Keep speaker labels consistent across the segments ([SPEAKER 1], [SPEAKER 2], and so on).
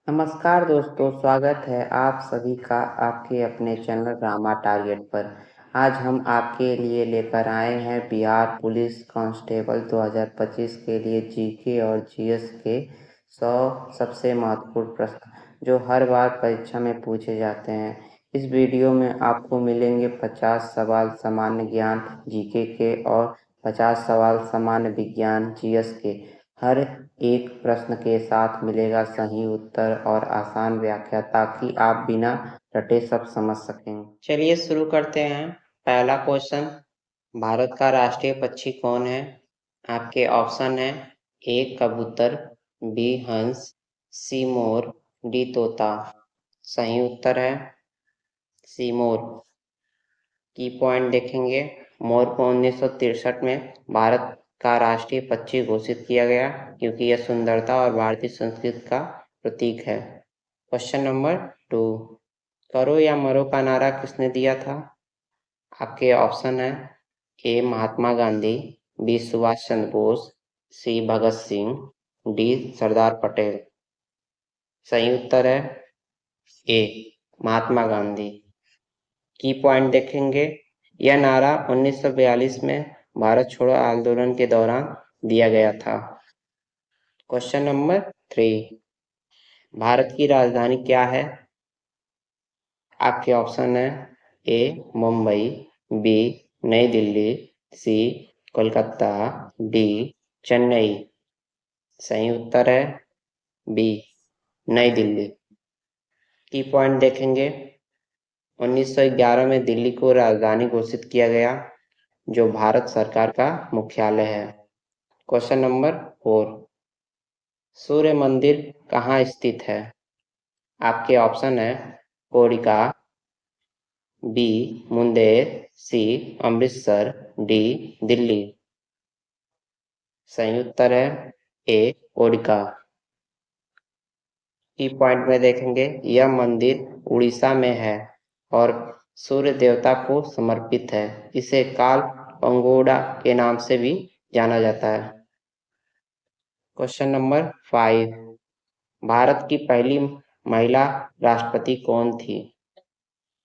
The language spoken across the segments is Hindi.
[SPEAKER 1] नमस्कार दोस्तों, स्वागत है आप सभी का आपके अपने चैनल ड्रामा टारगेट पर। आज हम आपके लिए लेकर आए हैं बिहार पुलिस कांस्टेबल 2025 के लिए जीके और जीएस के 100 सबसे महत्वपूर्ण प्रश्न जो हर बार परीक्षा में पूछे जाते हैं। इस वीडियो में आपको मिलेंगे 50 सवाल सामान्य ज्ञान जीके के और 50 सवाल सामान्य विज्ञान जीएस के। हर एक प्रश्न के साथ मिलेगा सही उत्तर और आसान व्याख्या ताकि आप बिना रटे सब समझ सकें। चलिए शुरू करते हैं। पहला क्वेश्चन, भारत का राष्ट्रीय पक्षी कौन है? आपके ऑप्शन है ए कबूतर, बी हंस, सी मोर, डी तोता। सही उत्तर है सी मोर। की पॉइंट देखेंगे, मोर को 1963 में भारत का राष्ट्रीय पक्षी घोषित किया गया क्योंकि यह सुंदरता और भारतीय संस्कृति का प्रतीक है। क्वेश्चन नंबर 2, करो या मरो का नारा किसने दिया था? आपके ऑप्शन है ए महात्मा गांधी, बी सुभाष चंद्र बोस, सी भगत सिंह, डी सरदार पटेल। सही उत्तर है ए महात्मा गांधी। की पॉइंट देखेंगे, यह नारा 1942 में भारत छोड़ो आंदोलन के दौरान दिया गया था। क्वेश्चन नंबर 3, भारत की राजधानी क्या है? आपके ऑप्शन है ए मुंबई, बी नई दिल्ली, सी कोलकाता, डी चेन्नई। सही उत्तर है बी नई दिल्ली। की पॉइंट देखेंगे, 1911 में दिल्ली को राजधानी घोषित किया गया जो भारत सरकार का मुख्यालय है। क्वेश्चन नंबर 4, सूर्य मंदिर कहाँ स्थित है? आपके ऑप्शन है कोडिका, बी मुंदेर, सी अमृतसर, डी दिल्ली। सही उत्तर है ए कोडिका। की पॉइंट में देखेंगे, यह मंदिर उड़ीसा में है और सूर्य देवता को समर्पित है। इसे काल पंगोड़ा के नाम से भी जाना जाता है। क्वेश्चन नंबर 5, भारत की पहली महिला राष्ट्रपति कौन थी?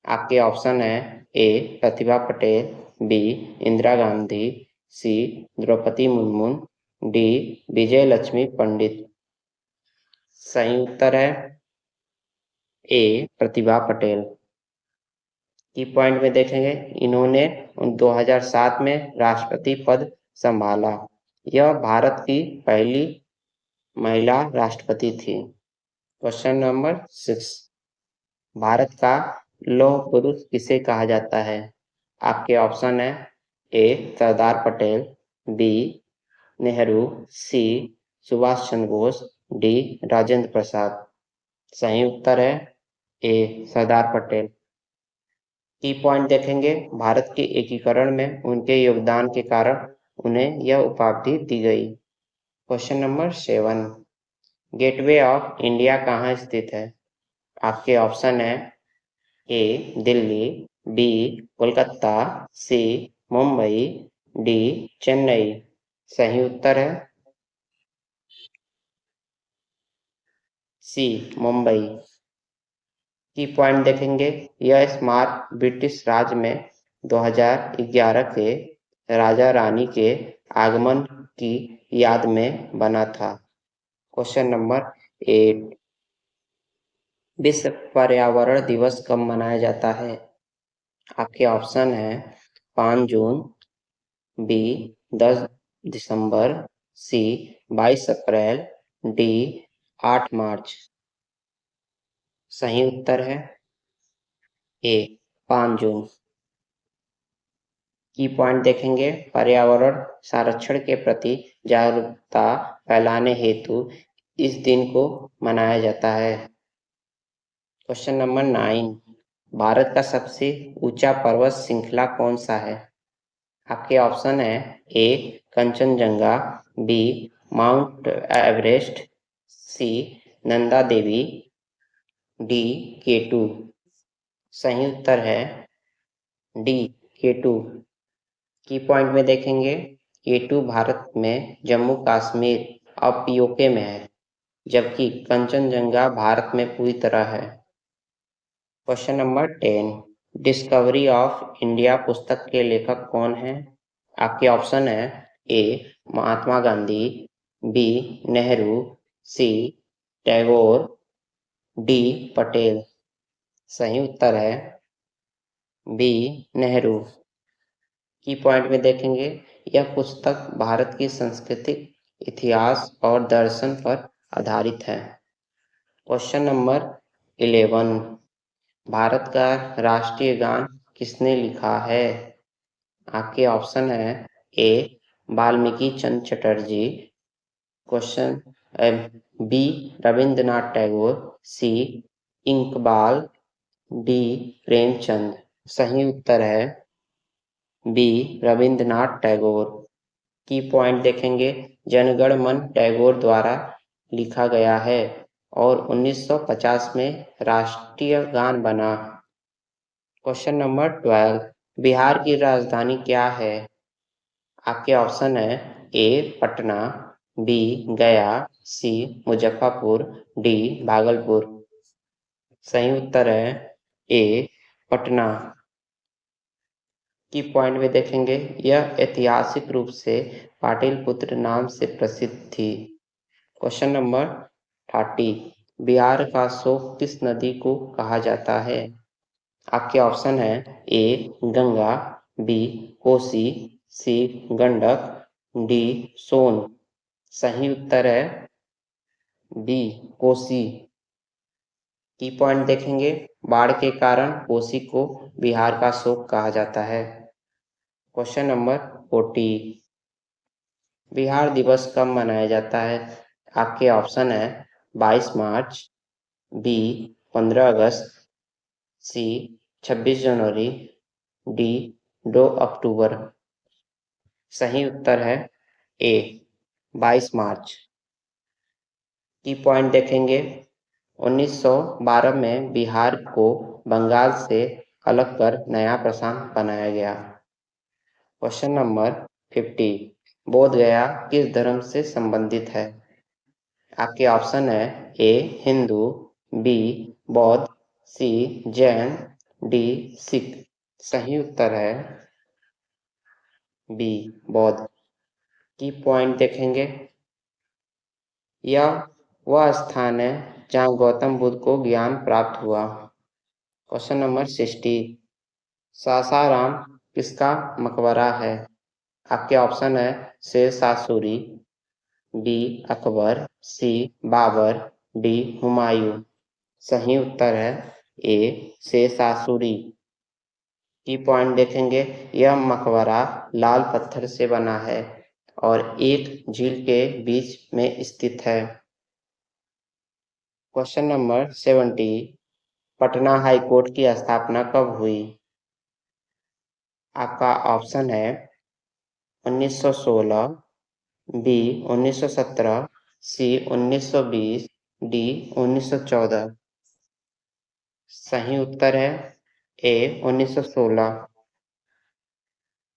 [SPEAKER 1] आपके ऑप्शन है ए प्रतिभा पटेल, बी इंदिरा गांधी, सी द्रौपदी मुर्मू, डी विजय लक्ष्मी पंडित। सही उत्तर है ए प्रतिभा पटेल। की पॉइंट में देखेंगे, इन्होंने 2007 में राष्ट्रपति पद संभाला। यह भारत की पहली महिला राष्ट्रपति थी। क्वेश्चन नंबर 6, भारत का लौह पुरुष किसे कहा जाता है? आपके ऑप्शन है ए सरदार पटेल, बी नेहरू, सी सुभाष चंद्र बोस, डी राजेंद्र प्रसाद। सही उत्तर है ए सरदार पटेल। की पॉइंट देखेंगे, भारत के एकीकरण में उनके योगदान के कारण उन्हें यह उपाधि दी गई। Question number 7, gateway of India कहाँ स्थित है? आपके ऑप्शन है ए दिल्ली, बी कोलकाता, सी मुंबई, डी चेन्नई। सही उत्तर है सी मुंबई। की पॉइंट देखेंगे, यह स्मारक ब्रिटिश राज में 2011 के राजा रानी के आगमन की याद में बना था। क्वेश्चन नंबर 8, विश्व पर्यावरण दिवस कब मनाया जाता है? आपके ऑप्शन है 5 जून, बी 10 दिसंबर, सी 22 अप्रैल, डी 8 मार्च। सही उत्तर है ए 5 जून। की पॉइंट देखेंगे, पर्यावरण संरक्षण के प्रति जागरूकता फैलाने हेतु इस दिन को मनाया जाता है। क्वेश्चन नंबर 9, भारत का सबसे ऊंचा पर्वत श्रृंखला कौन सा है? आपके ऑप्शन है ए कंचनजंगा, बी माउंट एवरेस्ट, सी नंदा देवी, डी केटू। सही उत्तर है डी केटू। की पॉइंट में देखेंगे, केटू भारत में जम्मू कश्मीर और पीओके में है। जबकि कंचनजंगा भारत में पूरी तरह है। Question number 10, discovery of India पुस्तक के लेखक कौन हैं? आपके ऑप्शन है ए महात्मा गांधी, बी नेहरू, सी टैगोर, डी पटेल। सही उत्तर है बी नेहरू। की पॉइंट में देखेंगे, यह पुस्तक भारत की संस्कृति, इतिहास और दर्शन पर आधारित है। क्वेश्चन नंबर 11, भारत का राष्ट्रीय गान किसने लिखा है? आपके ऑप्शन है ए वाल्मीकि चंद्र चटर्जी, क्वेश्चन बी रविंद्रनाथ टैगोर, सी इकबाल, डी प्रेमचंद। सही उत्तर है बी रविंद्रनाथ टैगोर। की पॉइंट देखेंगे, जनगण मन टैगोर द्वारा लिखा गया है और 1950 में राष्ट्रीय गान बना। क्वेश्चन नंबर 12, बिहार की राजधानी क्या है? आपके ऑप्शन है ए पटना, बी गया, सी मुजफ्फरपुर, डी भागलपुर। सही उत्तर है ए पटना। की पॉइंट में देखेंगे, यह ऐतिहासिक रूप से पाटलिपुत्र नाम से प्रसिद्ध थी। क्वेश्चन नंबर 30, बिहार का शोक किस नदी को कहा जाता है? आपके ऑप्शन है ए गंगा, बी कोसी, सी गंडक, डी सोन। सही उत्तर है बी कोसी। की पॉइंट देखेंगे, बाढ़ के कारण कोसी को बिहार का शोक कहा जाता है। क्वेश्चन नंबर 40, बिहार दिवस कब मनाया जाता है? आपके ऑप्शन है 22 मार्च, बी 15 अगस्त, सी 26 जनवरी, डी 2 अक्टूबर। सही उत्तर है ए 22 मार्च। की पॉइंट देखेंगे, 1912 में बिहार को बंगाल से अलग कर नया प्रांत बनाया गया। क्वेश्चन नंबर 50, बोध गया किस धर्म से संबंधित है? आपके ऑप्शन है ए हिंदू, बी बौद्ध, सी जैन, डी सिख। सही उत्तर है बी बौद्ध। की पॉइंट देखेंगे, यह वह स्थान है जहाँ गौतम बुद्ध को ज्ञान प्राप्त हुआ। क्वेश्चन नंबर 60, सासाराम किसका मकबरा है? आपके ऑप्शन है शेर शाह सूरी, बी अकबर, सी बाबर, डी हुमायूं। सही उत्तर है ए शेर शाह सूरी। की पॉइंट देखेंगे, यह मकबरा लाल पत्थर से बना है और एक झील के बीच में स्थित है। Question number 70, Patna high court की स्थापना कब हुई? आपका ऑप्शन है 1916, बी 1917, सी 1920, डी 1914। सही उत्तर है ए 1916।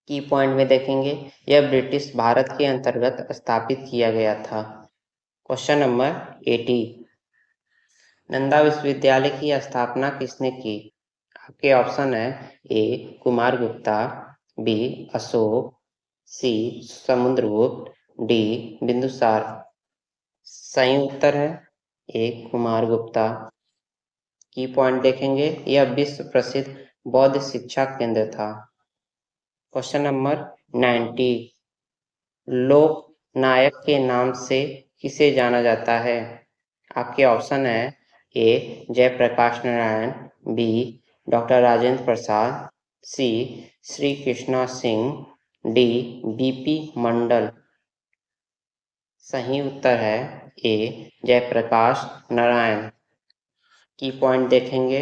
[SPEAKER 1] की पॉइंट में देखेंगे, यह ब्रिटिश भारत के अंतर्गत स्थापित किया गया था। क्वेश्चन नंबर 80, नंदा विश्वविद्यालय की स्थापना किसने की? आपके ऑप्शन है ए कुमार गुप्ता, बी अशोक, सी समुद्रगुप्त, डी बिंदुसार। सही उत्तर है ए कुमार गुप्ता। की पॉइंट देखेंगे, यह विश्व प्रसिद्ध बौद्ध शिक्षा केंद्र था। क्वेश्चन नंबर 90, लोक नायक के नाम से किसे जाना जाता है? आपके ऑप्शन है ए जयप्रकाश नारायण, बी डॉक्टर राजेंद्र प्रसाद, सी श्री कृष्णा सिंह, डी बीपी मंडल। सही उत्तर है ए जयप्रकाश नारायण। की पॉइंट देखेंगे,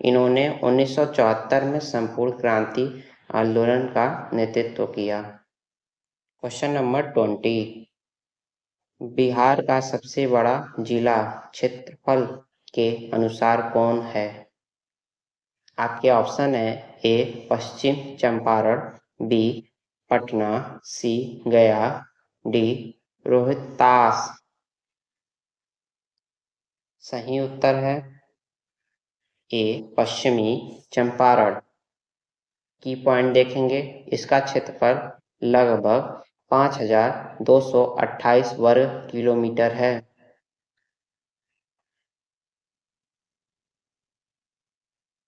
[SPEAKER 1] इन्होंने 1974 में संपूर्ण क्रांति आंदोलन का नेतृत्व किया। क्वेश्चन नंबर 20, बिहार का सबसे बड़ा जिला क्षेत्रफल के अनुसार कौन है? आपके ऑप्शन है ए पश्चिम चंपारण, बी पटना, सी गया, डी रोहतास। सही उत्तर है ए पश्चिमी चंपारण। की पॉइंट देखेंगे, इसका क्षेत्रफल लगभग 5228 वर्ग किलोमीटर है।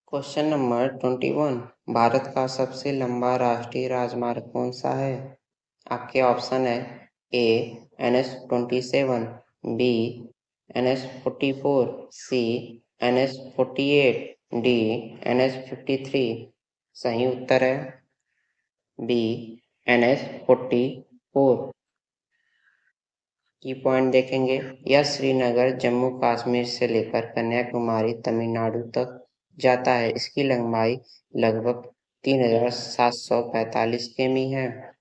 [SPEAKER 1] क्वेश्चन नंबर 21, भारत का सबसे लंबा राष्ट्रीय राजमार्ग कौन सा है? आपके ऑप्शन है ए NH-27, बी NH-44, सी NH-48, डी NH-53। सही उत्तर है बी NH-44। की पॉइंट देखेंगे, यह श्रीनगर जम्मू कश्मीर से लेकर कन्याकुमारी तमिलनाडु तक जाता है। इसकी लंबाई लगभग 3745 किमी है।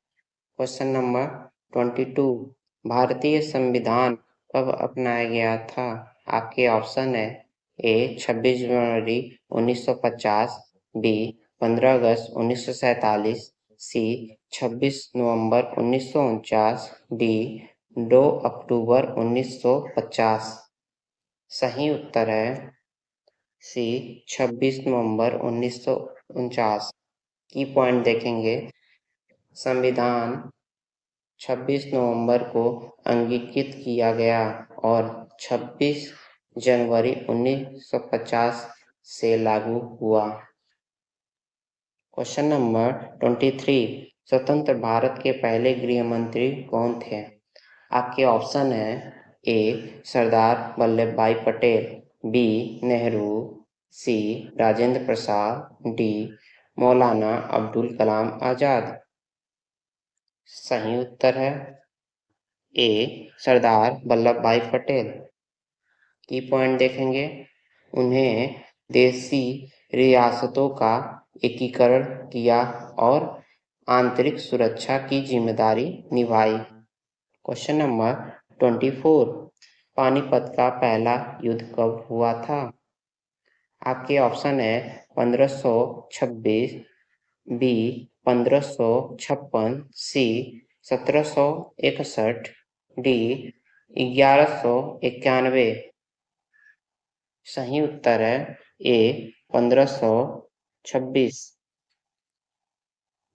[SPEAKER 1] क्वेश्चन नंबर 22, भारतीय संविधान कब अपनाया गया था? आपके ऑप्शन है ए 26 जनवरी 1950, बी 15 अगस्त 1947, सी 26 नवंबर 1949, डी 2 अक्टूबर 1950। सही उत्तर है सी 26 नवंबर 1949। की पॉइंट देखेंगे, संविधान 26 नवंबर को अंगीकृत किया गया और 26 जनवरी 1950 से लागू हुआ। क्वेश्चन नंबर 23, स्वतंत्र भारत के पहले गृह मंत्री कौन थे? आपके ऑप्शन है ए सरदार वल्लभ भाई पटेल, बी नेहरू, सी राजेंद्र प्रसाद, डी मौलाना अब्दुल कलाम आजाद। सही उत्तर है ए सरदार वल्लभ भाई पटेल। की पॉइंट देखेंगे, उन्हें देशी रियासतों का एकीकरण किया और आंतरिक सुरक्षा की जिम्मेदारी निभाई। क्वेश्चन नंबर 24, पानीपत का पहला युद्ध कब हुआ था? आपके ऑप्शन है 1526, बी 1556, सी 1761, डी 1191। सही उत्तर है ए 1526।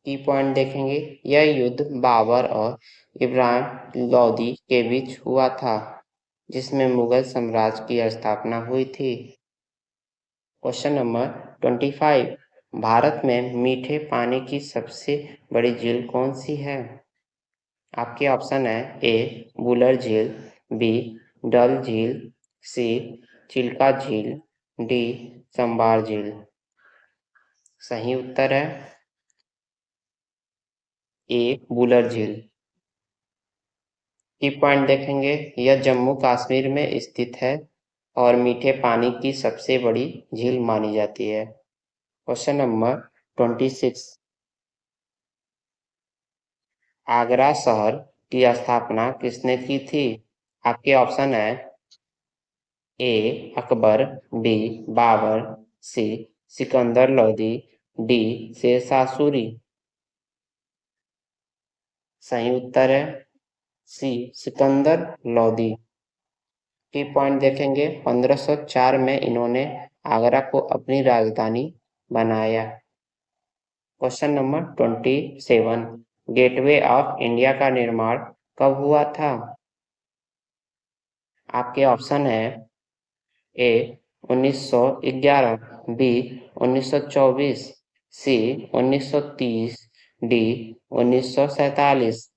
[SPEAKER 1] की पॉइंट देखेंगे, यह युद्ध बाबर और इब्राहिम लोदी के बीच हुआ था, जिसमें मुगल साम्राज्य की स्थापना हुई थी। क्वेश्चन नंबर 25, भारत में मीठे पानी की सबसे बड़ी झील कौन सी है? आपके ऑप्शन है ए बुलर झील, बी डल झील, सी चिल्का झील, डी संबार झील। सही उत्तर है ए बुलर झील। की पॉइंट देखेंगे, यह जम्मू कश्मीर में स्थित है और मीठे पानी की सबसे बड़ी झील मानी जाती है। क्वेश्चन नंबर 26, आगरा शहर की स्थापना किसने की थी? आपके ऑप्शन है ए अकबर, बी बाबर, सी सिकंदर लोदी, डी शेरशाह सूरी। सही उत्तर है सी सिकंदर लोदी। की पॉइंट देखेंगे, 1504 में इन्होंने आगरा को अपनी राजधानी बनाया। Question number 27, gateway of India का निर्माण कब हुआ था? आपके ऑप्शन है ए 1911, बी 1924, सी 1930, डी 1947।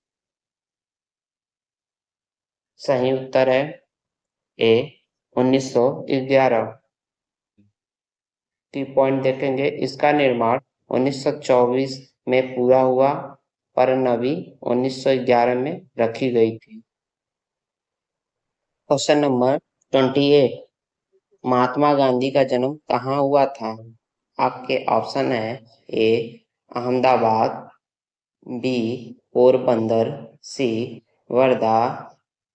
[SPEAKER 1] सही उत्तर है ए 1911। की पॉइंट देखेंगे, इसका निर्माण 1924 में पूरा हुआ पर नवी 1911 में रखी गई थी। क्वेश्चन नंबर 28, महात्मा गांधी का जन्म कहाँ हुआ था? आपके ऑप्शन है ए अहमदाबाद, बी पोरबंदर, सी वर्धा,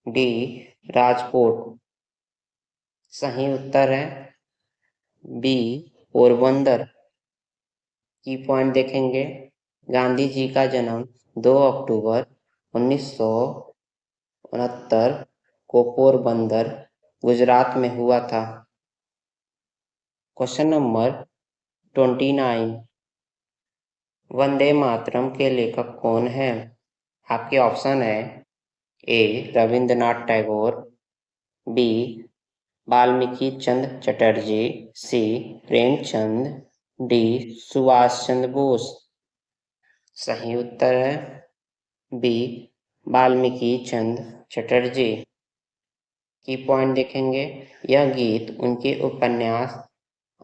[SPEAKER 1] डी राजकोट। सही उत्तर है बी पोरबंदर। की पॉइंट देखेंगे, गांधी जी का जन्म 2 अक्टूबर 1969 को पोरबंदर गुजरात में हुआ था? Question number 29। वंदे मातरम के लेखक कौन है? आपके ऑप्शन है A Rabindranath Tagore, B Valmiki Chandra Chatterjee, C Premchand, D Subhash Chandra Bose. सही उत्तर है बी वाल्मीकि चंद्र चटर्जी। की पॉइंट देखेंगे, यह गीत उनके उपन्यास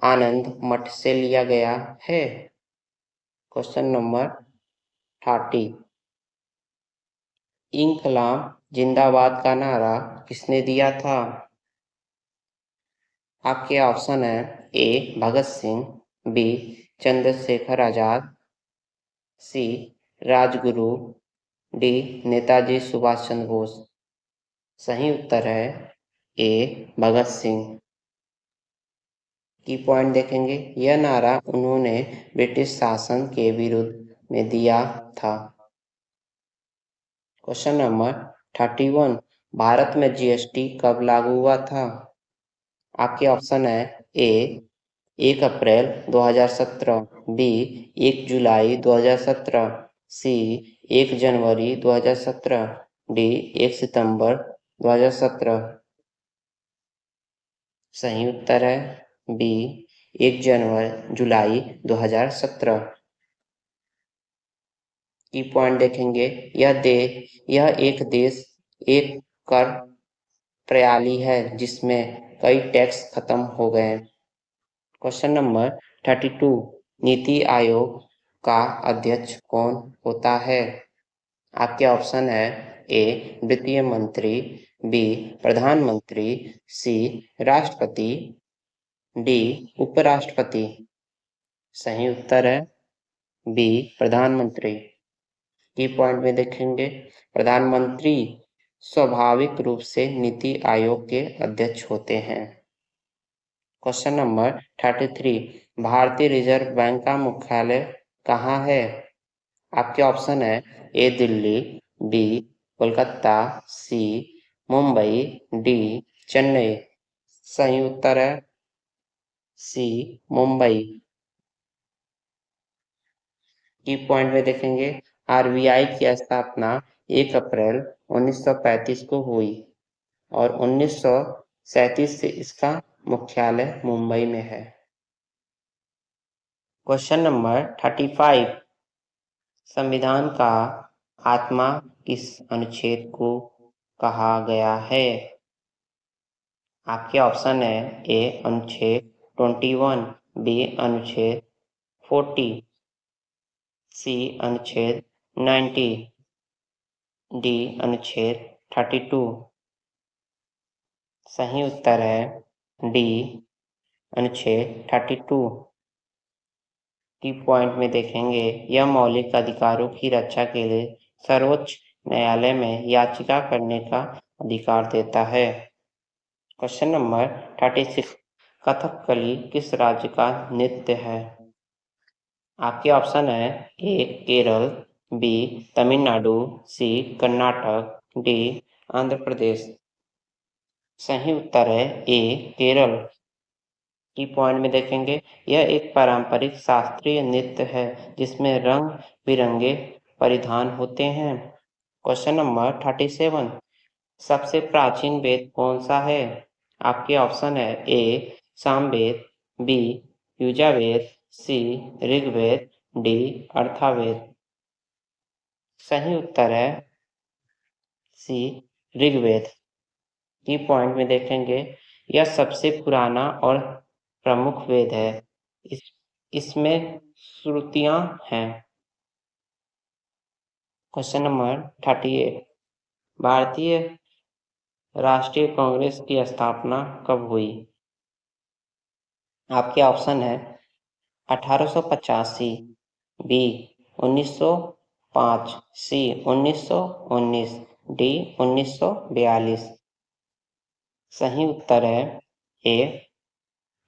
[SPEAKER 1] आनंद मठ से लिया गया है। Question number 30। इंकलाब जिंदाबाद का नारा किसने दिया था? आपके ऑप्शन है ए भगत सिंह, बी चंद्रशेखर आजाद, सी राजगुरु, डी नेताजी सुभाष चंद्र बोस। सही उत्तर है ए भगत सिंह। की पॉइंट देखेंगे, यह नारा उन्होंने ब्रिटिश शासन के विरुद्ध में दिया था। Question number 31। भारत में जीएसटी कब लागू हुआ था? आपके ऑप्शन है ए 1 अप्रैल 2017, बी 1 जुलाई 2017, सी 1 जनवरी 2017, डी 1 सितंबर 2017। सही उत्तर है बी 1 जुलाई 2017। की पॉइंट देखेंगे, यह एक देश एक कर प्रणाली है जिसमें कई टैक्स खत्म हो गए। Question number 32। नीति आयोग का अध्यक्ष कौन होता है? आपके ऑप्शन है ए वित्तीय मंत्री, बी प्रधानमंत्री, सी राष्ट्रपति, डी उपराष्ट्रपति। सही उत्तर है बी प्रधानमंत्री। की पॉइंट में देखेंगे, प्रधानमंत्री स्वाभाविक रूप से नीति आयोग के अध्यक्ष होते हैं। Question number 33। भारतीय रिजर्व बैंक का मुख्यालय कहाँ है? आपके ऑप्शन है ए दिल्ली, बी कोलकाता, सी मुंबई, डी चेन्नई। सही उत्तर है सी मुंबई। की पॉइंट में देखेंगे, आरबीआई की स्थापना 1 अप्रैल 1935 को हुई और 1937 से इसका मुख्यालय मुंबई में है। Question number 35। संविधान का आत्मा किस अनुच्छेद को कहा गया है? आपके ऑप्शन है ए अनुच्छेद 21, बी अनुच्छेद 40, सी अनुच्छेद 90, डी अनुच्छेद 32। सही उत्तर है डी अनुच्छेद 32। की पॉइंट में देखेंगे, यह मौलिक अधिकारों की रक्षा के लिए सर्वोच्च न्यायालय में याचिका करने का अधिकार देता है। Question number 36। कथकली किस राज्य का नृत्य है? आपके ऑप्शन है ए केरल, बी तमिलनाडु, सी कर्नाटक, डी आंध्र प्रदेश। सही उत्तर है ए केरल। की पॉइंट में देखेंगे, यह एक पारंपरिक शास्त्रीय नृत्य है जिसमें रंग बिरंगे परिधान होते हैं। Question number 37। सबसे प्राचीन वेद कौन सा है? आपके ऑप्शन है ए सामवेद, बी युजावेद, सी ऋग्वेद, डी अर्थावेद। सही उत्तर है सी ऋग्वेद। की पॉइंट में देखेंगे, यह सबसे पुराना और प्रमुख वेद है। इसमें श्रुतियां हैं। Question number 38। भारतीय राष्ट्रीय कांग्रेस की स्थापना कब हुई? आपके ऑप्शन है 1885, बी 1905, सी 1919, डी 1942। सही उत्तर है ए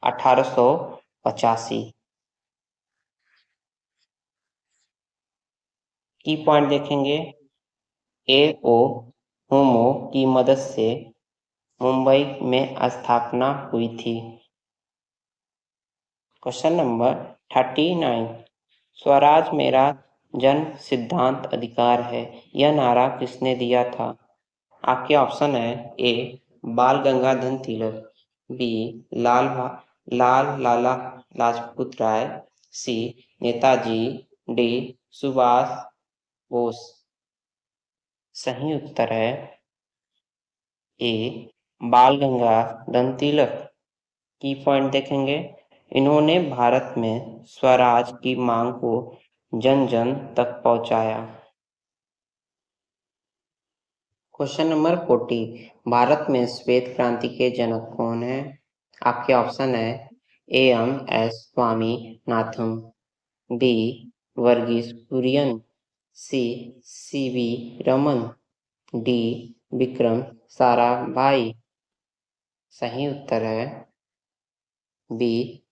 [SPEAKER 1] 1885। की पॉइंट देखेंगे, ए ओ होमो की मदद से मुंबई में स्थापना हुई थी? Question number 39। स्वराज मेरा जन सिद्धांत अधिकार है, यह नारा किसने दिया था? आपके ऑप्शन है ए बाल गंगाधर तिलक, बी लाल लाला लाजपत राय, सी नेताजी, डी सुभाष बोस। सही उत्तर है ए बाल गंगाधर तिलक। की पॉइंट देखेंगे, इन्होंने भारत में स्वराज की मांग को जन जन तक पहुंचाया। Question number 40। भारत में श्वेत क्रांति के जनक कौन है? आपके ऑप्शन है M S Swaminathan, B Verghese Kurien, C V Raman, D Vikram Sarabhai. सही उत्तर है बी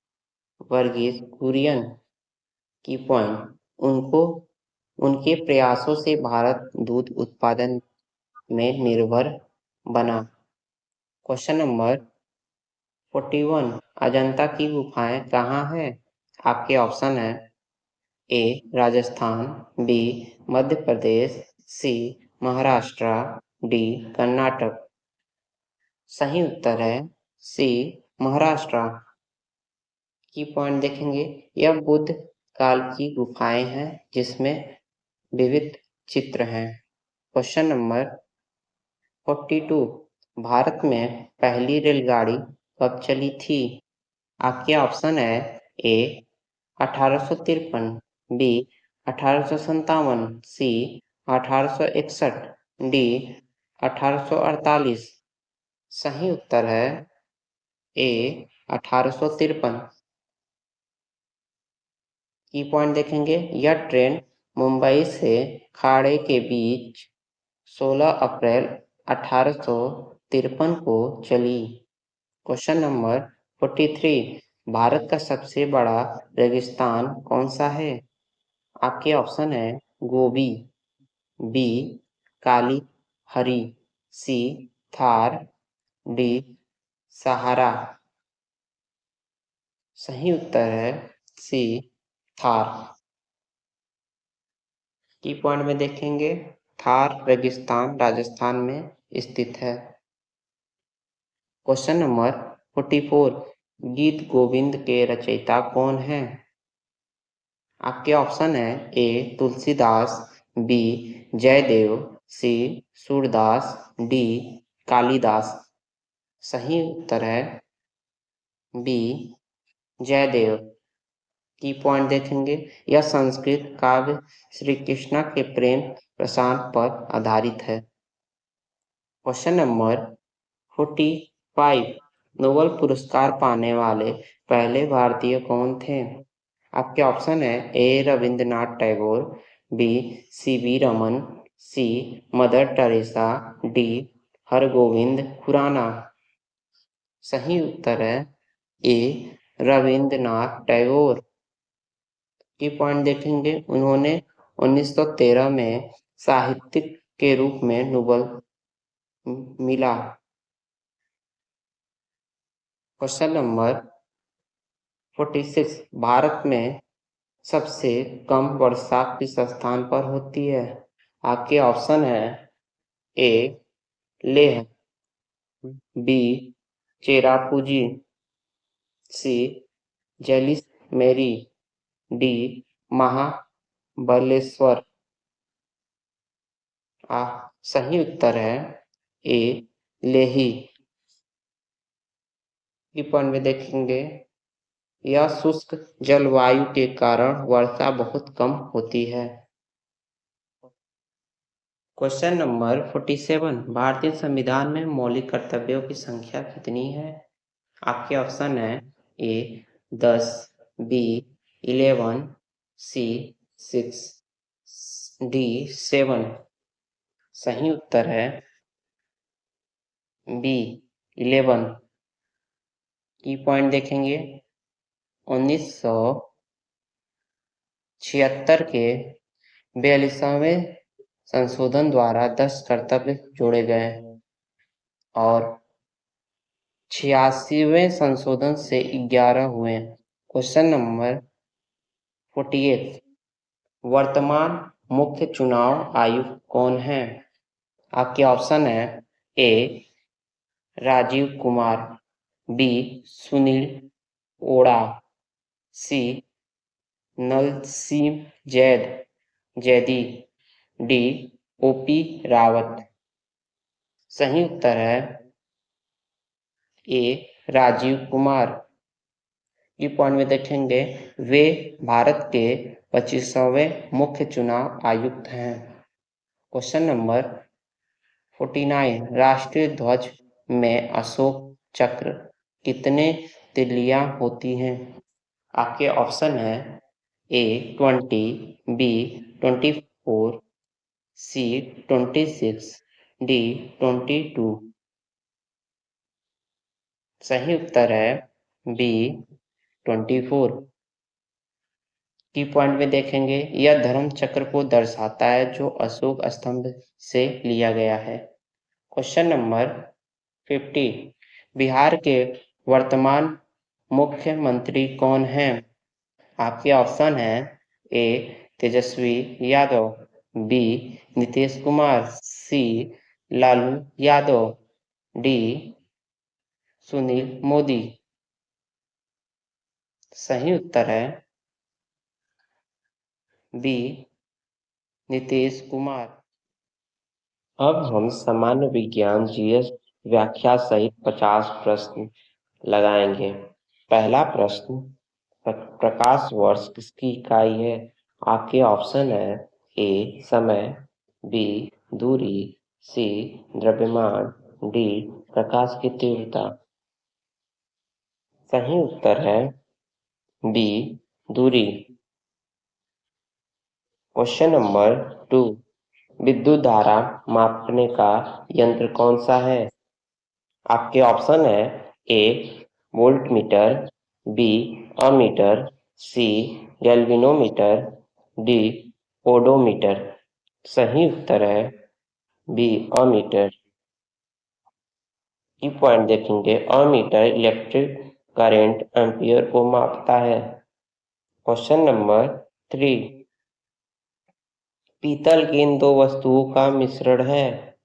[SPEAKER 1] वर्गीस कुरियन। की पॉइंट, उनको उनके प्रयासों से भारत दूध उत्पादन में निर्भर बना। Question number 41। अजंता की गुफाएं कहाँ है? आपके ऑप्शन है ए राजस्थान, बी मध्य प्रदेश, सी महाराष्ट्र, डी कर्नाटक। सही उत्तर है सी महाराष्ट्र। की पॉइंट देखेंगे, यह बुद्ध काल की गुफाएं हैं जिसमें विविध चित्र हैं। Question number 42। भारत में पहली रेलगाड़ी कब चली थी? आपके ऑप्शन है ए 1853, बी 1857, सी 1861, डी 1848। सही उत्तर है ए 1853। की पॉइंट देखेंगे, यह ट्रेन मुंबई से खाड़े के बीच 16 अप्रैल 1853 को चली। Question number 43। भारत का सबसे बड़ा रेगिस्तान कौन सा है? आपके ऑप्शन है गोबी, बी काली हरी, सी थार, डी सहारा। सही उत्तर है सी थार। की पॉइंट में देखेंगे, थार रेगिस्तान राजस्थान में स्थित है। Question number 44। गीत गोविंद के रचयिता कौन है? आपके ऑप्शन है ए तुलसीदास, बी जयदेव, सी सूरदास, डी कालिदास। सही उत्तर है बी जयदेव। की पॉइंट देखेंगे, यह संस्कृत काव्य श्री कृष्ण के प्रेम प्रसंग पर आधारित है। Question number 45। नोबेल पुरस्कार पाने वाले पहले भारतीय कौन थे? आपके ऑप्शन है A Rabindranath Tagore, B C V Raman, C Mother Teresa, D Hargobind Khorana. सही उत्तर है ए रविंद्रनाथ टैगोर। की पॉइंट देखेंगे, उन्होंने 1913 में साहित्यिक के रूप में नोबेल मिला। Question number 46। भारत में सबसे कम वर्षा किस स्थान पर होती है? आपके ऑप्शन है ए लेह, बी चेरापूंजी, सी जैसलमेरी, डी महाबलेश्वर। सही उत्तर है ए लेही। की पॉइंट में देखेंगे, यह शुष्क जलवायु के कारण वर्षा बहुत कम होती है। Question number 47। भारतीय संविधान में मौलिक कर्तव्यों की संख्या कितनी है? आपके ऑप्शन है ए 10, बी 11, सी 6, डी 7। सही उत्तर है बी 11। की पॉइंट देखेंगे, 1976 के 42वें संशोधन द्वारा 10 कर्तव्य जोड़े गए और 86वें संशोधन से 11 हुए। क्वेश्चन नंबर 48, वर्तमान मुख्य चुनाव आयुक्त कौन है? आपके ऑप्शन है ए राजीव कुमार, बी सुनील ओड़ा, सी नरसिंह जैदी, डी ओपी रावत। सही उत्तर है ए राजीव कुमार। की पॉइंट में देखेंगे, वे भारत के 25वें मुख्य चुनाव आयुक्त हैं। क्वेश्चन नंबर 49, राष्ट्रीय ध्वज में अशोक चक्र कितने तिल्लियां होती हैं? आपके ऑप्शन है ए 20, बी 24, सी 26, डी 22। सही उत्तर है बी 24। की पॉइंट में देखेंगे, यह धर्म चक्र को दर्शाता है जो अशोक स्तंभ से लिया गया है। क्वेश्चन नंबर 50, बिहार के वर्तमान मुख्यमंत्री कौन हैं? आपके ऑप्शन है ए तेजस्वी यादव, बी नीतीश कुमार, सी लालू यादव, डी सुनील मोदी। सही उत्तर है बी नीतीश कुमार। अब हम सामान्य विज्ञान जीएस व्याख्या सहित 50 प्रश्न लगाएंगे। पहला प्रश्न, प्रकाश वर्ष किसकी इकाई है? आपके ऑप्शन है ए समय, बी दूरी, सी द्रव्यमान, डी प्रकाश की तीव्रता। सही उत्तर है बी दूरी। क्वेश्चन नंबर 2, विद्युत धारा मापने का यंत्र कौन सा है? आपके ऑप्शन है ए वोल्टमीटर, बी अमीटर, सी गैल्वेनोमीटर, डी ओडोमीटर। सही उत्तर है बी अमीटर। की पॉइंट देखेंगे, अमीटर इलेक्ट्रिक करंट एम्पियर को मापता है। क्वेश्चन नंबर 3, पीतल की इन दो वस्तुओं का मिश्रण है।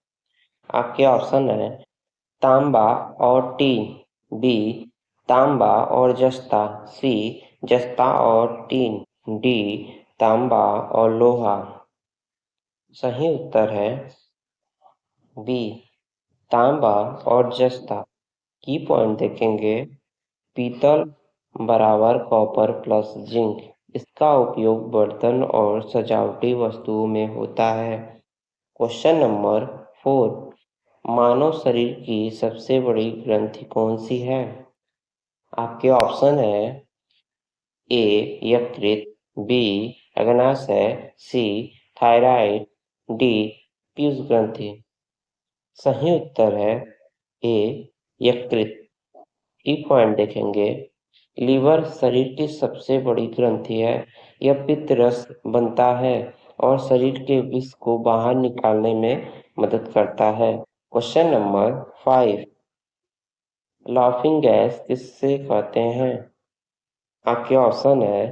[SPEAKER 1] आपके ऑप्शन है तांबा और टीन, बी तांबा और जस्ता, सी जस्ता और टीन, डी तांबा और लोहा। सही उत्तर है बी तांबा और जस्ता। की पॉइंट देखेंगे, पीतल बराबर कॉपर प्लस जिंक, इसका उपयोग बर्तन और सजावटी वस्तुओं में होता है। क्वेश्चन नंबर 4, मानव शरीर की सबसे बड़ी ग्रंथि कौन सी है? आपके ऑप्शन है ए यकृत, बी अग्नाशय, सी थायराइड, डी पीयूष ग्रंथि। सही उत्तर है ए यकृत। की पॉइंट देखेंगे, लीवर शरीर की सबसे बड़ी ग्रंथि है। यह पित्त रस बनता है और शरीर के विष को बाहर निकालने में मदद करता है। क्वेश्चन नंबर 5, लाफिंग गैस किससे कहते हैं? आपके ऑप्शन है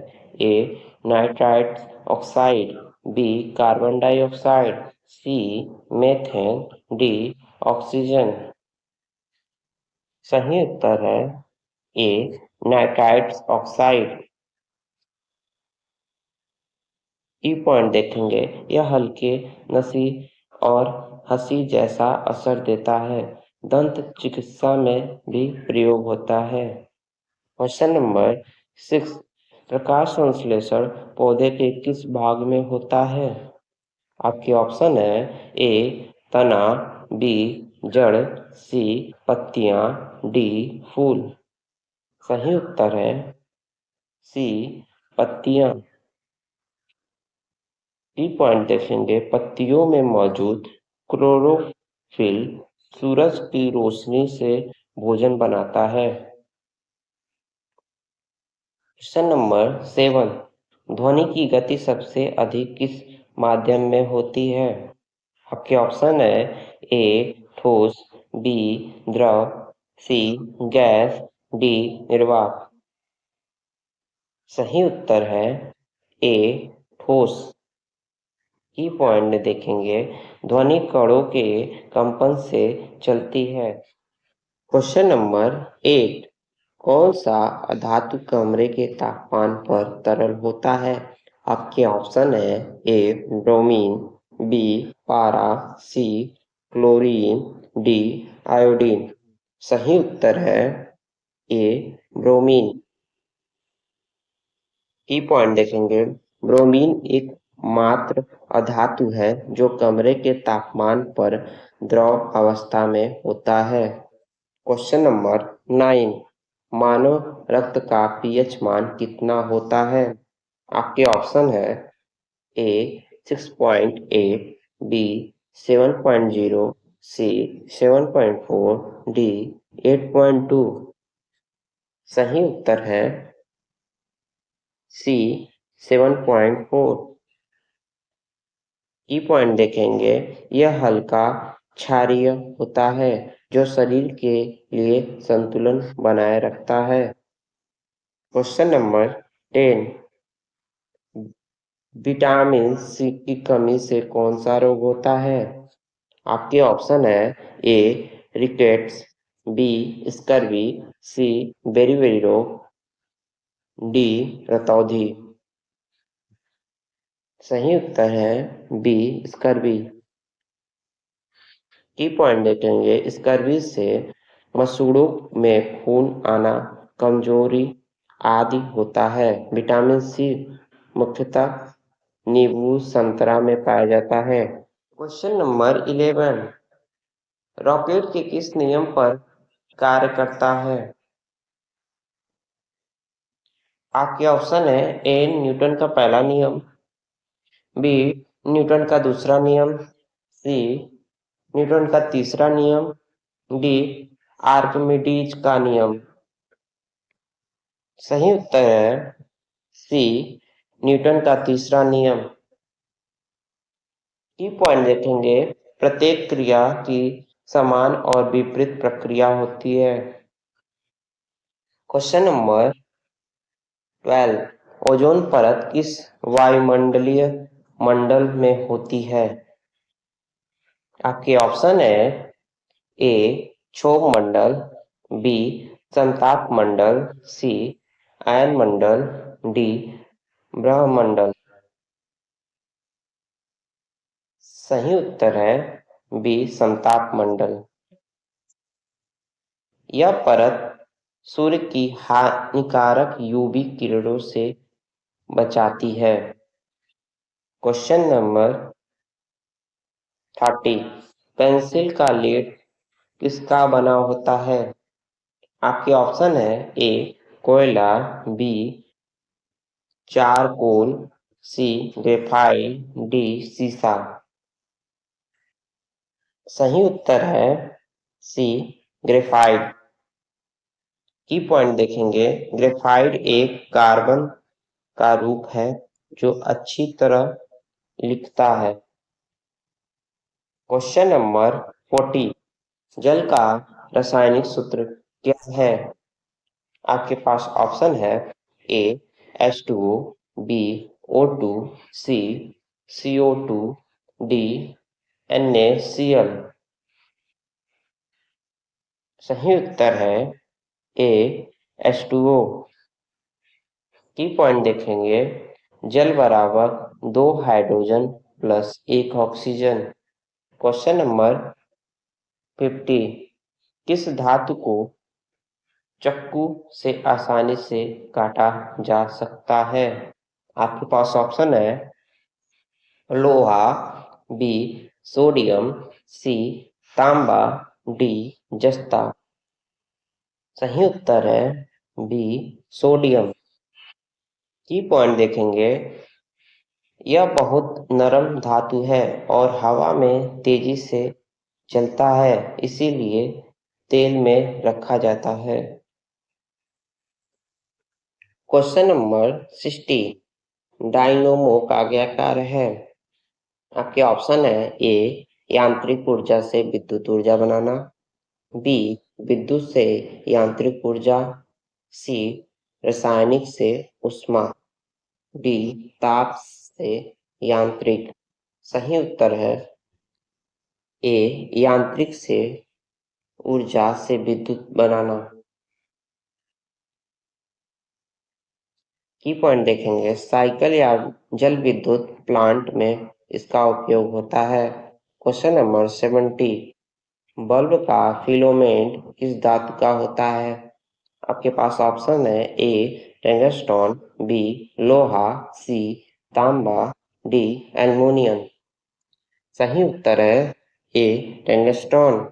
[SPEAKER 1] A nitrite oxide, B carbon dioxide, C methane, D oxygen. सही उत्तर है A nitrite oxide. Key point देखेंगे, यह हल्के नशी और हंसी जैसा असर देता है। दंत चिकित्सा में भी प्रयोग होता है। क्वेश्चन नंबर 6, प्रकाश संश्लेषण पौधे के किस भाग में होता है? आपके ऑप्शन है ए तना, बी जड़, सी पत्तियां, डी फूल। सही उत्तर है सी पत्तियां। की पॉइंट देखेंगे, पत्तियों में मौजूद क्लोरोफिल सूरज की रोशनी से भोजन बनाता है। क्वेश्चन नंबर 7, ध्वनि की गति सबसे अधिक किस माध्यम में होती है? आपके ऑप्शन है ए ठोस, बी द्रव, सी गैस, डी निर्वात। सही उत्तर है ए ठोस। की पॉइंट देखेंगे, ध्वनि कणों के कंपन से चलती है। क्वेश्चन नंबर 8, कौन सा धातु कमरे के तापमान पर तरल होता है? आपके ऑप्शन है ए ब्रोमीन, बी पारा, सी क्लोरीन, डी आयोडीन। सही उत्तर है ए ब्रोमीन। की पॉइंट देखेंगे, ब्रोमीन एक मात्र अधातु है जो कमरे के तापमान पर द्रव अवस्था में होता है। क्वेश्चन नंबर 9, मानव रक्त का पीएच मान कितना होता है? आपके ऑप्शन है ए 6.8, बी 7.0, सी 7.4, डी 8.2। सही उत्तर है सी 7.4। की पॉइंट देखेंगे, यह हल्का क्षारीय होता है जो शरीर के लिए संतुलन बनाए रखता है। क्वेश्चन नंबर 10, विटामिन सी की कमी से कौन सा रोग होता है? आपके ऑप्शन है ए रिकेट्स, बी स्कर्वी, सी बेरी रोग, डी रतौंधी। सही उत्तर है बी स्कर्वी। की पॉइंट देखेंगे, स्कर्वी से मसूड़ों में खून आना, कमजोरी आदि होता है। विटामिन सी मुख्यतः नींबू संतरा में पाया जाता है। क्वेश्चन नंबर 11, रॉकेट के किस नियम पर कार्य करता है? आपके ऑप्शन है ए न्यूटन का पहला नियम, बी न्यूटन का दूसरा नियम, सी न्यूटन का तीसरा नियम, डी आर्किमिडीज का नियम। सही उत्तर है सी न्यूटन का तीसरा नियम। की पॉइंट देखेंगे, प्रत्येक क्रिया की समान और विपरीत प्रक्रिया होती है। क्वेश्चन नंबर 12, ओजोन परत किस वायुमंडलीय मंडल में होती है? आपके ऑप्शन है ए क्षोभ मंडल, बी संताप मंडल, सी आयन मंडल, डी ब्रह्मंडल। सही उत्तर है बी संताप मंडल। यह परत सूर्य की हानिकारक यूवी किरणों से बचाती है। क्वेश्चन नंबर 30, पेंसिल का लीड किसका बना होता है? आपके ऑप्शन है ए कोयला, बी चारकोल, सी ग्रेफाइट, डी सीसा। सही उत्तर है सी ग्रेफाइट। की पॉइंट देखेंगे, ग्रेफाइट एक कार्बन का रूप है जो अच्छी तरह लिखता है। क्वेश्चन नंबर 40, जल का रासायनिक सूत्र क्या है? आपके पास ऑप्शन है ए H2O, बी O2, सी CO2, डी NaCl। सही उत्तर है ए H2O। की पॉइंट देखेंगे, जल बराबर 2 hydrogen plus 1 oxygen. Question number 50, किस धातु को चाकू से आसानी से काटा जा सकता है? आपके पास ऑप्शन है लोहा, बी सोडियम, सी तांबा, डी जस्ता। सही उत्तर है बी सोडियम। की पॉइंट देखेंगे, यह बहुत नरम धातु है और हवा में तेजी से चलता है, इसीलिए तेल में रखा जाता है। क्वेश्चन नंबर 60, डायनोमो का क्या कार्य है? आपके ऑप्शन है ए यांत्रिक ऊर्जा से विद्युत ऊर्जा बनाना, बी विद्युत से यांत्रिक ऊर्जा, सी रासायनिक से ऊष्मा, डी ताप से यांत्रिक। सही उत्तर है ए यांत्रिक से ऊर्जा से विद्युत बनाना। की पॉइंट देखेंगे, साइकिल या जल विद्युत प्लांट में इसका उपयोग होता है। क्वेश्चन नंबर 70, बल्ब का फिलामेंट किस धातु का होता है? आपके पास ऑप्शन है ए टंगस्टन, बी लोहा, सी तांबा, डी एल्युमिनियम। सही उत्तर है ए टंगस्टन।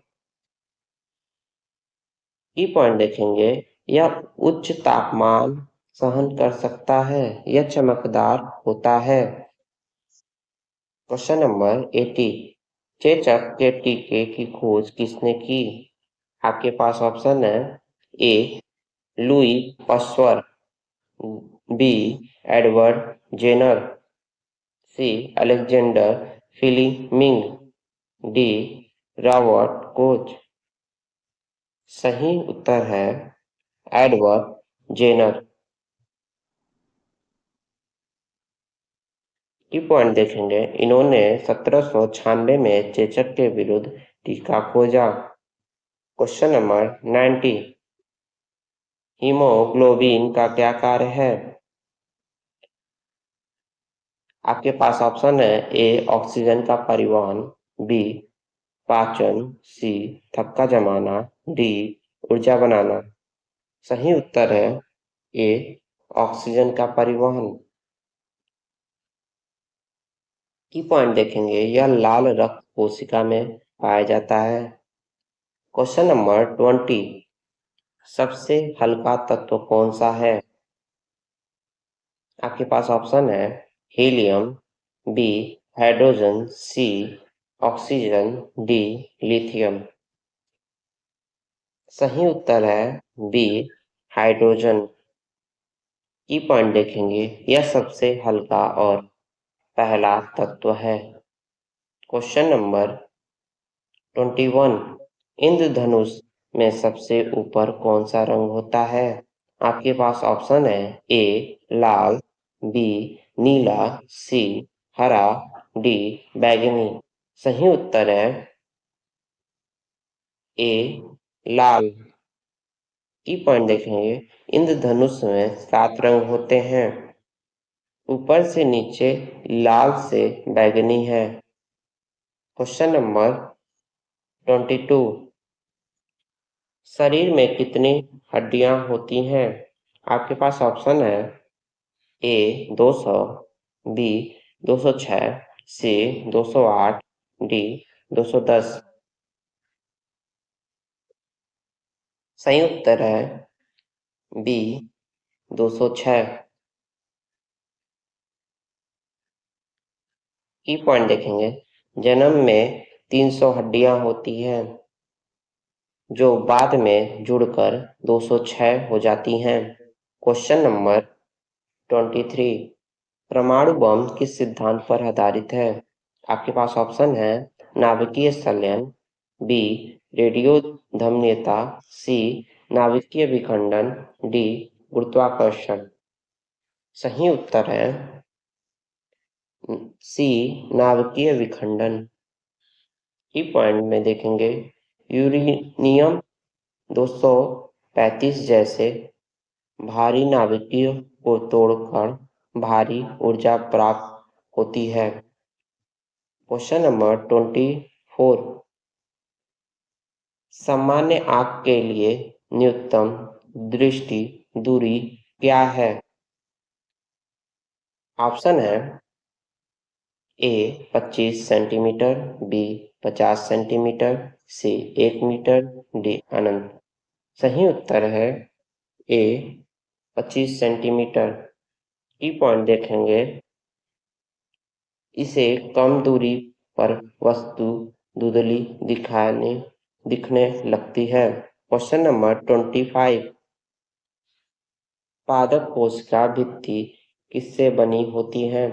[SPEAKER 1] की पॉइंट देखेंगे, यह उच्च तापमान सहन कर सकता है, यह चमकदार होता है। क्वेश्चन नंबर 80, चेचक के टीके की खोज किसने की? आपके पास ऑप्शन है A Louis Pasteur, B Edward Jenner, C Alexander Fleming, D Robert Koch. सही उत्तर है एडवर्ड जेनर। की पॉइंट देखेंगे, इन्होंने 1796 में चेचक के विरुद्ध टीका खोजा। क्वेश्चन नंबर 90, हीमोग्लोबिन का क्या कार्य है? आपके पास ऑप्शन है ए ऑक्सीजन का परिवहन, बी पाचन, सी थक्का जमाना, डी ऊर्जा बनाना। सही उत्तर है ए ऑक्सीजन का परिवहन। की पॉइंट देखेंगे, यह लाल रक्त कोशिका में पाया जाता है। क्वेश्चन नंबर 20, सबसे हल्का तत्व कौन सा है? आपके पास ऑप्शन है हीलियम, बी हाइड्रोजन, सी ऑक्सीजन, डी लिथियम। सही उत्तर है बी हाइड्रोजन। की पॉइंट देखेंगे, यह सबसे हल्का और पहला तत्व है। क्वेश्चन नंबर 21, इंद्रधनुष में सबसे ऊपर कौन सा रंग होता है? आपके पास ऑप्शन है ए लाल, बी नीला, सी हरा, डी बैगनी। सही उत्तर है ए लाल। की पॉइंट देखेंगे, इंद्रधनुष में 7 रंग होते हैं, ऊपर से नीचे लाल से बैगनी है। क्वेश्चन नंबर 22, शरीर में कितनी हड्डियां होती हैं? आपके पास ऑप्शन है ए 200, बी 206, सी 208, डी 210। सही उत्तर है बी 206। की पॉइंट देखेंगे, जन्म में 300 हड्डियां होती हैं, जो बाद में जुड़कर 206 हो जाती हैं। क्वेश्चन नंबर 23, परमाणु बम किस सिद्धांत पर आधारित है? आपके पास ऑप्शन है नाभिकीय संलयन, बी रेडियो धमनीयता, सी नाभिकीय विखंडन, डी गुरुत्वाकर्षण। सही उत्तर है सी नाभिकीय विखंडन। की पॉइंट में देखेंगे, यूरेनियम 235 जैसे भारी नाभिकीय को तोड़कर भारी ऊर्जा प्राप्त होती है। क्वेश्चन नंबर 24, सामान्य आंख के लिए न्यूनतम दृष्टि दूरी क्या है? ऑप्शन है ए 25 सेंटीमीटर, बी 50 सेंटीमीटर, सी 1 मीटर, डी अनंत। सही उत्तर है ए 25 सेंटीमीटर। की पॉइंट देखेंगे, इसे कम दूरी पर वस्तु धुंधली दिखने लगती है। क्वेश्चन नंबर 25, पादप कोशिका भित्ति किससे बनी होती है?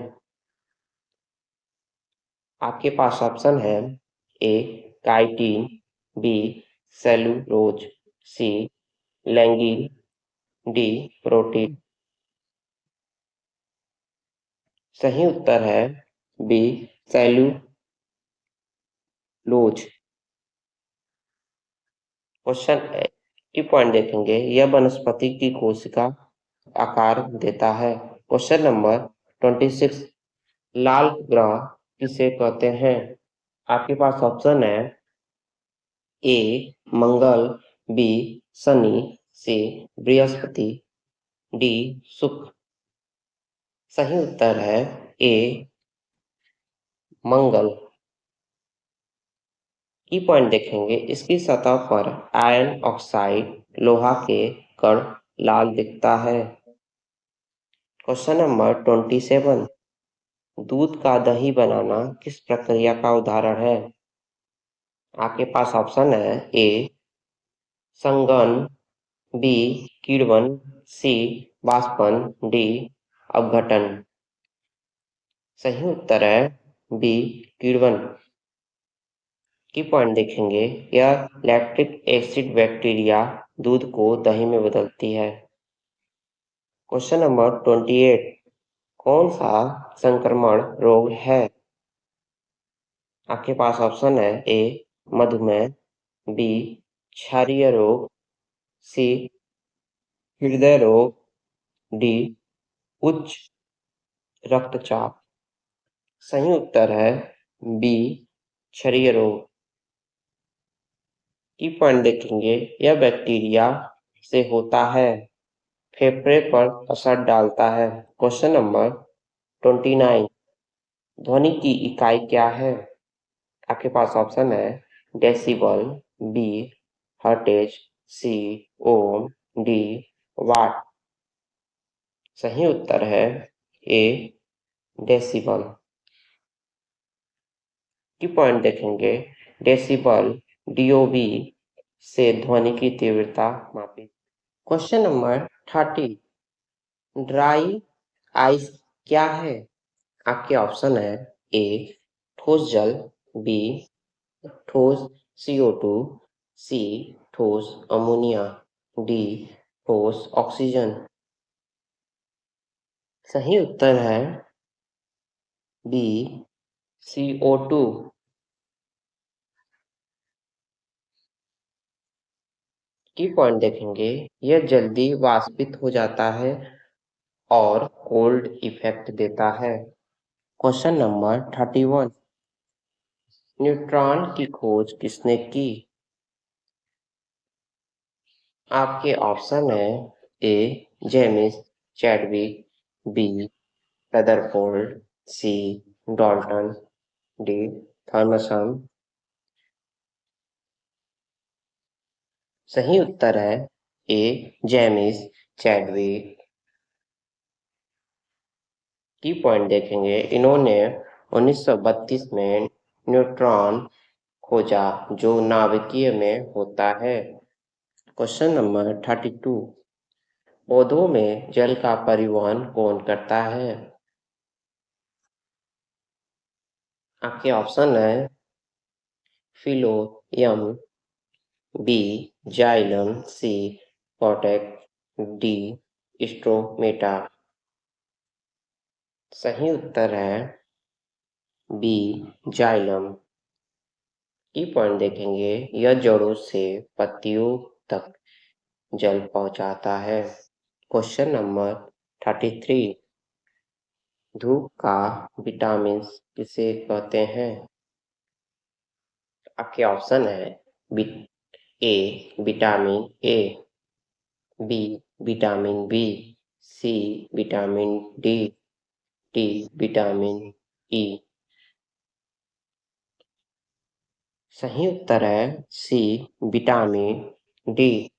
[SPEAKER 1] आपके पास ऑप्शन है ए काइटिन, बी सेलुलोज, सी लैंगिक, डी प्रोटीन। सही उत्तर है बी सेल्यूलोज। क्वेश्चन की पॉइंट देखेंगे, यह वनस्पति की कोशिका आकार देता है। क्वेश्चन नंबर 26, लाल ग्रह किसे कहते हैं? आपके पास ऑप्शन है ए मंगल, बी शनि, सी बृहस्पति, डी शुक्र। सही उत्तर है ए मंगल। की पॉइंट देखेंगे, इसकी सतह पर आयरन ऑक्साइड लोहा के कण लाल दिखता है। क्वेश्चन नंबर 27, दूध का दही बनाना किस प्रक्रिया का उदाहरण है? आपके पास ऑप्शन है ए संघनन, बी किण्वन, सी वाष्पन, डी अपघटन। सही उत्तर है बी किण्वन। की पॉइंट देखेंगे, यह लैक्टिक एसिड बैक्टीरिया दूध को दही में बदलती है। क्वेश्चन नंबर 28, कौन सा संक्रमण रोग है? आपके पास ऑप्शन है ए मधुमेह, बी क्षारीय रोग, सी हृदय रोग, डी उच्च रक्तचाप। सही उत्तर है बी क्षारीय रोग। की पॉइंट देखेंगे, यह बैक्टीरिया से होता है, फेफड़े पर असर डालता है। क्वेश्चन नंबर 29, ध्वनि की इकाई क्या है? आपके पास ऑप्शन है डेसिबल, बी हर्टेज, सी ओम, डी वाट। सही उत्तर है ए डेसिबल। की पॉइंट देखेंगे, डेसिबल डीओबी से ध्वनि की तीव्रता मापी। क्वेश्चन नंबर 30, ड्राई आइस क्या है? आपके ऑप्शन है ए ठोस जल, बी ठोस CO2, सी ठोस अमोनिया, डी ठोस ऑक्सीजन। सही उत्तर है बी CO2। की पॉइंट देखेंगे, यह जल्दी वाष्पित हो जाता है और कोल्ड इफेक्ट देता है। क्वेश्चन नंबर 31, न्यूट्रॉन की खोज किसने की? आपके ऑप्शन है ए जेम्स चैडविक, बी रदरफोर्ड, सी डॉल्टन, डी थॉमसन। सही उत्तर है ए जेम्स चैडविक। की पॉइंट देखेंगे, इन्होंने 1932 में न्यूट्रॉन खोजा जो नाभिकीय में होता है। क्वेश्चन नंबर 32, पौधों में जल का परिवहन कौन करता है? आपके ऑप्शन है फिलोयम, बी जाइलम, सी कॉर्टेक्स, डी स्ट्रोमेटा। सही उत्तर है बी जाइलम। की पॉइंट देखेंगे, यह जड़ों से पत्तियों तक जल पहुंचाता है। क्वेश्चन नंबर 33, धूप का विटामिन किसे कहते हैं? आपके ऑप्शन है A vitamin A, B vitamin B, C vitamin D, D vitamin E. सही उत्तर है C vitamin D.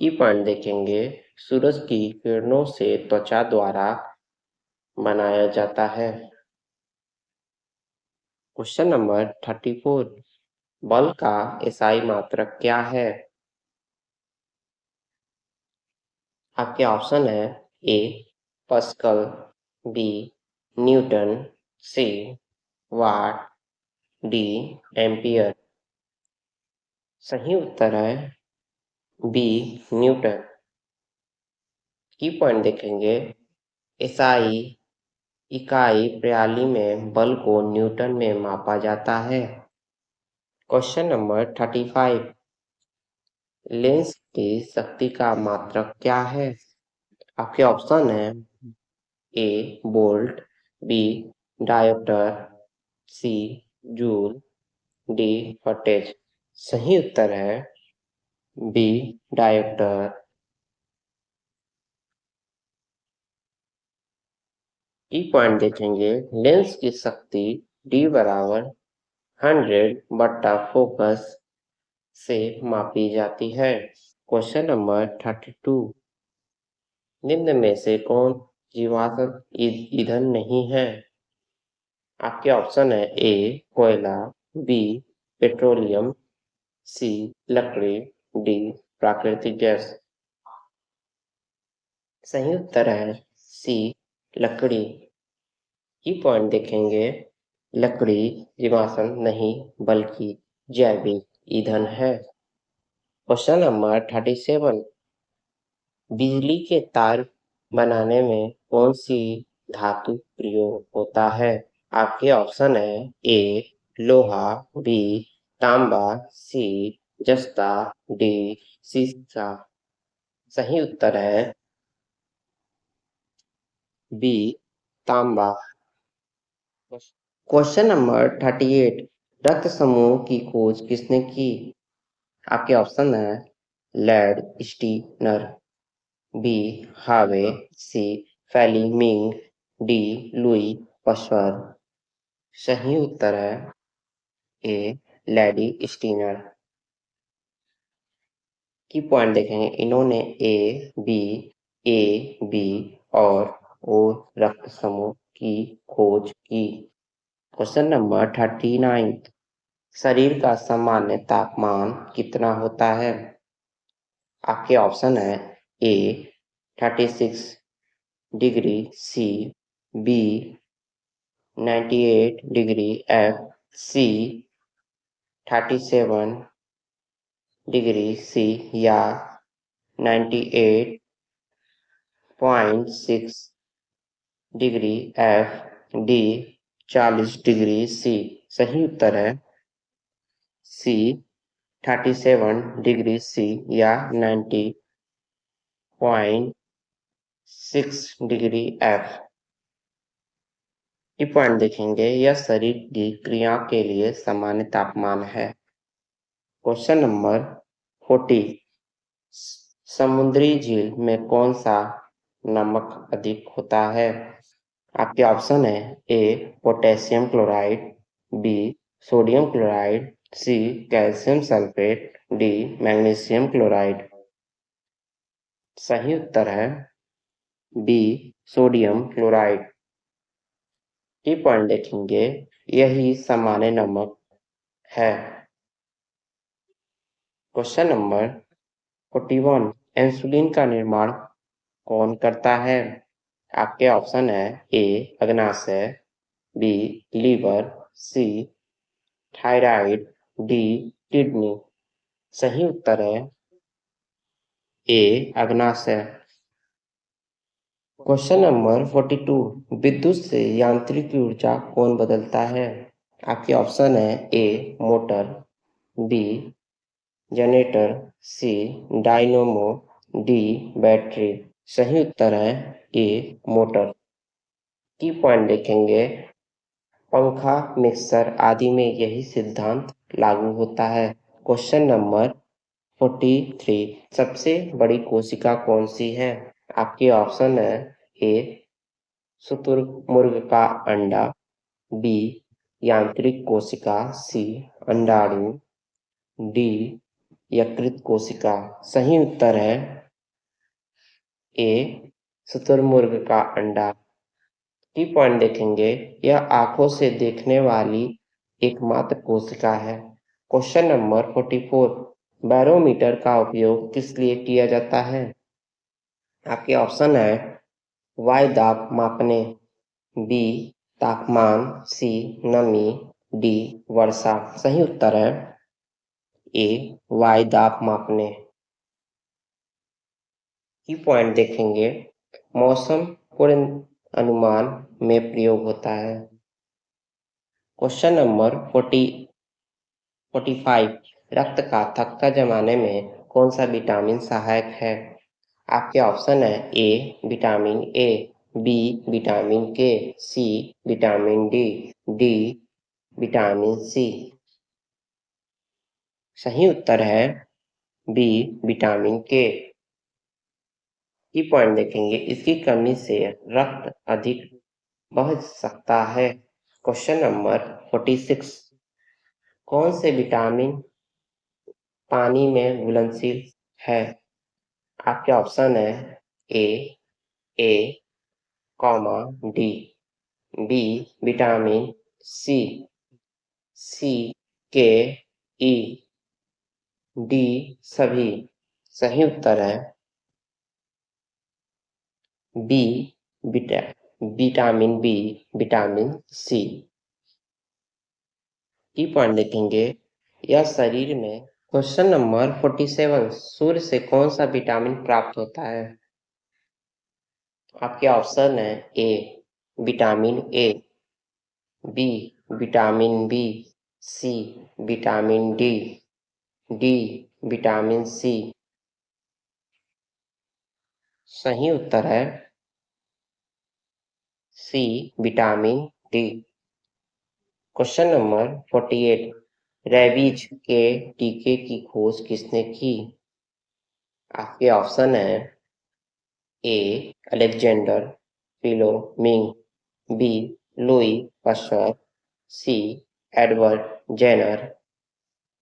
[SPEAKER 1] Key point देखेंगे, सूरज की किरणों से त्वचा द्वारा बनाया जाता है। क्वेश्चन नंबर 34, बल का एसआई मात्रक क्या है? आपके ऑप्शन है ए पास्कल, बी न्यूटन, सी वाट, डी एम्पियर। सही उत्तर है बी न्यूटन। की पॉइंट देखेंगे, एसआई इकाई प्रणाली में बल को न्यूटन में मापा जाता है। क्वेश्चन नंबर 35, लेंस की शक्ति का मात्रक क्या है? आपके ऑप्शन है ए वोल्ट, बी डायोप्टर, सी जूल, डी वोल्टेज। सही उत्तर है बी डायोप्टर। ई पॉइंट देखेंगे, लेंस की शक्ति डी बराबर 100 बट्टा फोकस से मापी जाती है। क्वेश्चन नंबर 32, निम्न में से कौन जीवाश्म ईंधन नहीं है? आपके ऑप्शन है ए कोयला, बी पेट्रोलियम, सी लकड़ी, डी प्राकृतिक गैस। सही उत्तर है सी लकड़ी। की पॉइंट देखेंगे, लकड़ी जीवाश्म नहीं बल्कि जैविक ईंधन है। क्वेश्चन नंबर 37, बिजली के तार बनाने में कौन सी धातु प्रयोग होता है? आपके ऑप्शन है ए लोहा, बी तांबा, सी जस्ता, डी सीसा। सही उत्तर है बी तांबा। क्वेश्चन नंबर 38, रक्त समूह की खोज किसने की? आपके ऑप्शन है लैड स्टीनर, बी हावे, सी फेलिमिंग, डी लुई पश्चर। सही उत्तर है ए लैडी स्टीनर। की पॉइंट देखेंगे, इन्होंने ए बी और ओ रक्त समूह की खोज की। क्वेश्चन नंबर 39, शरीर का सामान्य तापमान कितना होता है? आपके ऑप्शन है A 36 degree, C B 98 degree, F C 37 degree C या 98.6 degree F, D 40 degree C. सही उत्तर है सी 37 डिग्री सी या 90.6 डिग्री एफ। की पॉइंट देखेंगे, यह शरीर की क्रिया के लिए सामान्य तापमान है। क्वेश्चन नंबर 40, समुद्री झील में कौन सा नमक अधिक होता है? आपके ऑप्शन है A potassium chloride, B sodium chloride, C calcium sulphate, D magnesium chloride. सही उत्तर है B sodium chloride. Key point देखेंगे, यही सामान्य नमक है। क्वेश्चन नंबर 41, इंसुलिन का निर्माण कौन करता है? आपके ऑप्शन है ए अग्नाशय, बी लीवर, सी थायराइड, डी किडनी। सही उत्तर है ए अग्नाशय। क्वेश्चन नंबर 42, विद्युत से यांत्रिक ऊर्जा कौन बदलता है? आपके ऑप्शन है ए मोटर, बी जनरेटर, सी डायनोमो, डी बैटरी। सही उत्तर है ए मोटर। की पॉइंट देखेंगे, पंखा मिक्सर आदि में यही सिद्धांत लागू होता है। क्वेश्चन नंबर 43, सबसे बड़ी कोशिका कौन सी है? आपके ऑप्शन है ए शुतुरमुर्ग का अंडा, बी यांत्रिक कोशिका, सी अंडाणु, डी यकृत कोशिका। सही उत्तर है ए शुतुरमुर्ग का अंडा। की पॉइंट देखेंगे, यह आंखों से देखने वाली एकमात्र कोशिका है। क्वेश्चन नंबर 44, बैरोमीटर का उपयोग किस लिए किया जाता है? आपके ऑप्शन है वायु दाब मापने, बी तापमान, सी नमी, डी वर्षा। सही उत्तर है ए वायु दाब मापने। की पॉइंट देखेंगे, मौसम पूर्वानुमान में प्रयोग होता है। क्वेश्चन नंबर 45, रक्त का थक्का जमाने में कौन सा विटामिन सहायक है? आपके ऑप्शन है A vitamin A, B vitamin K, C vitamin D, D vitamin C. सही उत्तर है बी विटामिन के। की पॉइंट देखेंगे, इसकी कमी से रक्त अधिक बह सकता है। क्वेश्चन नंबर 46, कौन से विटामिन पानी में घुलनशील है? आपके ऑप्शन है A comma D, B vitamin C, C K, E, D सभी। सही उत्तर है B vitamin B vitamin C. Key point देखेंगे, यह शरीर में। क्वेश्चन नंबर 47, सूर्य से कौन सा विटामिन प्राप्त होता है? आपके ऑप्शन है A vitamin A, B vitamin B, C vitamin D, D vitamin C. सही उत्तर है C vitamin D. Question number 48, rabies के टीके की खोज किसने की? आपके ऑप्शन है A Alexander Fleming, B Louis Pasteur, C Edward Jenner,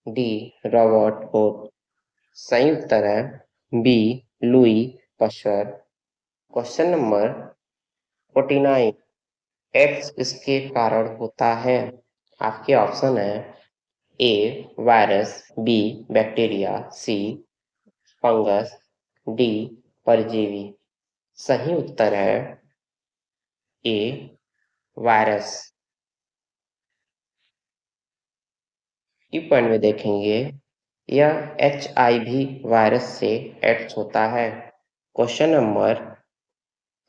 [SPEAKER 1] D Robert Koch. सही उत्तर है B Louis Pasteur. Question number 49, X इसके कारण होता है? आपके ऑप्शन है A virus, B bacteria, C fungus, D परजीवी। सही उत्तर है ए वायरस। की पॉइंट में देखेंगे, यह HIV वायरस से एक्ट होता है। क्वेश्चन नंबर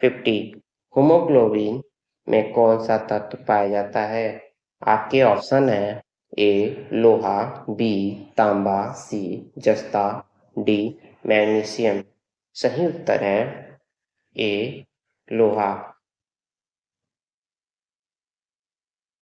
[SPEAKER 1] 50, हीमोग्लोबिन में कौन सा तत्व पाया जाता है? आपके ऑप्शन है ए लोहा, बी तांबा, सी जस्ता, डी मैग्नीशियम। सही उत्तर है ए लोहा।